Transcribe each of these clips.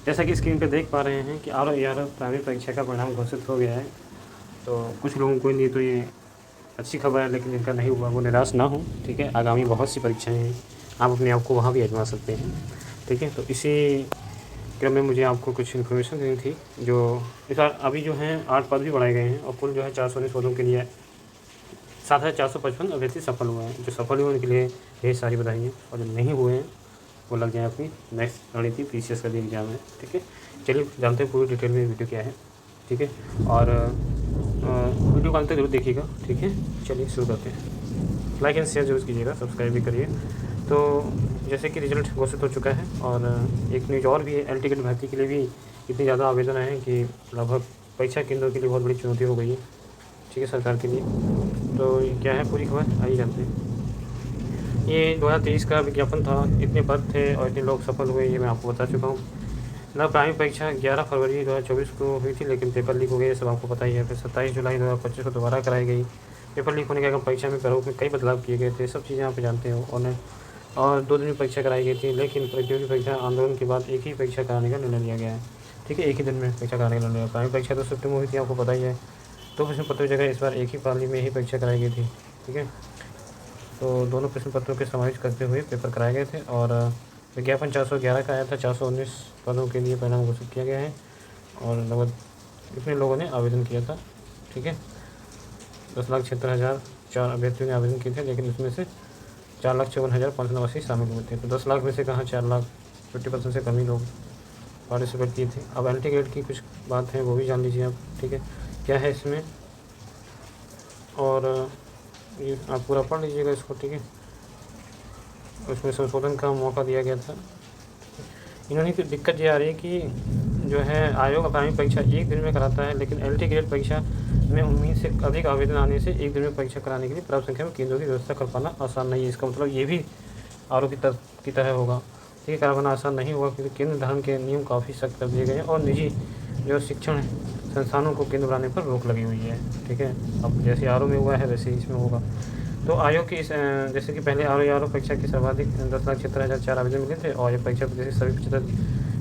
जैसा कि स्क्रीन पे देख पा रहे हैं कि RO प्राइमरी परीक्षा का परिणाम घोषित हो गया है। तो कुछ लोगों के लिए तो ये अच्छी खबर है, लेकिन जिनका नहीं हुआ वो निराश ना हो, ठीक है। आगामी बहुत सी परीक्षाएँ हैं, आप अपने आप को वहाँ भी आज़मा सकते हैं, ठीक है। तो इसी क्रम में मुझे आपको कुछ इन्फॉर्मेशन देनी थी। जो इस बार अभी जो हैं 8 पद भी बढ़ाए गए हैं और कुल जो है 419 पदों के लिए 7,455 अभ्यर्थी सफल हुए हैं। जो सफल हुए उनके लिए ढेर सारी बधाइयाँ, और जो नहीं हुए हैं वो लग जाएँ अपनी नेक्स्ट रणनीति PCS का जो एग्ज़ाम है, ठीक है। चलिए जानते हैं पूरी डिटेल में वीडियो क्या है, ठीक है। और वीडियो को अंत तक जरूर देखिएगा, ठीक है। चलिए शुरू करते हैं। लाइक एंड शेयर जरूर कीजिएगा, सब्सक्राइब भी करिए। तो जैसे कि रिजल्ट घोषित हो चुका है, और एक न्यूज़ और भी है, एल टिकट भर्ती के लिए भी इतनी ज़्यादा आवेदन आए हैं कि लगभग परीक्षा केंद्रों के लिए बहुत बड़ी चुनौती हो गई है, ठीक है, सरकार के लिए। तो ये क्या है पूरी खबर, आइए जानते हैं। ये 2023 का विज्ञापन था, इतने पद थे और इतने लोग सफल हुए, ये मैं आपको बता चुका हूँ। प्राइमरी परीक्षा 11 फरवरी 2024 को हुई थी, लेकिन पेपर लीक हो गए, सब आपको पता ही है। फिर 27 जुलाई 2025 को दोबारा कराई गई। पेपर लीक होने के कारण परीक्षा में प्रारूप में कई बदलाव किए गए थे, सब चीज़ें आप जानते हो। और 2 दिन में परीक्षा कराई गई थी, लेकिन प्रतियोगी परीक्षा आंदोलन के बाद एक ही परीक्षा कराने का निर्णय लिया गया है, ठीक है। एक ही दिन में परीक्षा कराने का निर्णय लिया। प्राइमरी परीक्षा तो शिफ्ट में हुई थी, आपको पता ही है। 2 प्रश्न पत्रों की जगह इस बार एक ही पाली में ही परीक्षा कराई गई थी, ठीक है। तो दोनों प्रश्न पत्रों के समावेश करते हुए पेपर कराए गए थे, और विज्ञापन 411 का आया था। 419 पदों के लिए परिणाम घोषित किया गया है, और लगभग इतने लोगों ने आवेदन किया था, ठीक है। 10,76,004 अभ्यर्थियों ने आवेदन किए थे, लेकिन उसमें से 4,54,589 शामिल हुए थे। तो 10 लाख में से कहाँ 4 लाख 50% से कम ही लोग पार्टिसिपेट किए थे। अब एल टिकट की कुछ बात है, वो भी जान लीजिए आप, ठीक है, क्या है इसमें। और ये आप पूरा पढ़ लीजिएगा इसको, ठीक है। उसमें संशोधन का मौका दिया गया था। इन्होंने की दिक्कत ये आ रही है कि जो है आयोग प्राइमरी परीक्षा एक दिन में कराता है, लेकिन एल टिकट परीक्षा में उम्मीद से अधिक आवेदन आने से एक दिन में परीक्षा कराने के लिए पर्याप्त संख्या में केंद्रों की व्यवस्था कर पाना आसान नहीं है। इसका मतलब ये भी आरोप की तरह होगा, ठीक है। कराना आसान नहीं होगा, क्योंकि केंद्र निर्धारण के नियम काफ़ी सख्त कर दिए गए हैं, और निजी जो शिक्षण संस्थानों को केंद्र बनाने पर रोक लगी हुई है, ठीक है। अब जैसे आरोप में हुआ है वैसे ही इसमें होगा। तो आयोग की जैसे कि पहले आरो परीक्षा के सर्वाधिक 10,76,004 आवेदन मिले थे, और ये परीक्षा जैसे सभी 75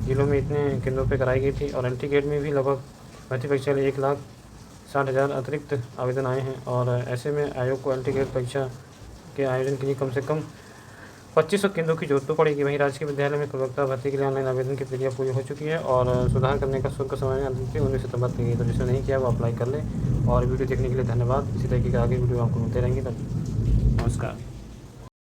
जिलों में इतने केंद्रों पर कराई गई थी। और एल टिकट में भी लगभग भर्ती परीक्षा के लिए 1,60,000 अतिरिक्त आवेदन आए हैं, और ऐसे में आयोग को एल टिकट परीक्षा के आयोजन के लिए कम से कम 2500 केंद्रों की जरूरत तो पड़ेगी। वहीं राजकीय विद्यालय में प्रवक्ता भर्ती के लिए ऑनलाइन आवेदन की प्रक्रिया पूरी हो चुकी है, और सुधार करने का शुल्क समय अंतिम 19 सितंबर तक है। तो जिसने नहीं किया वो अप्लाई कर ले। और वीडियो देखने के लिए धन्यवाद। इसी तरीके के आगे वीडियो आपको मिलते रहेंगे। नमस्कार।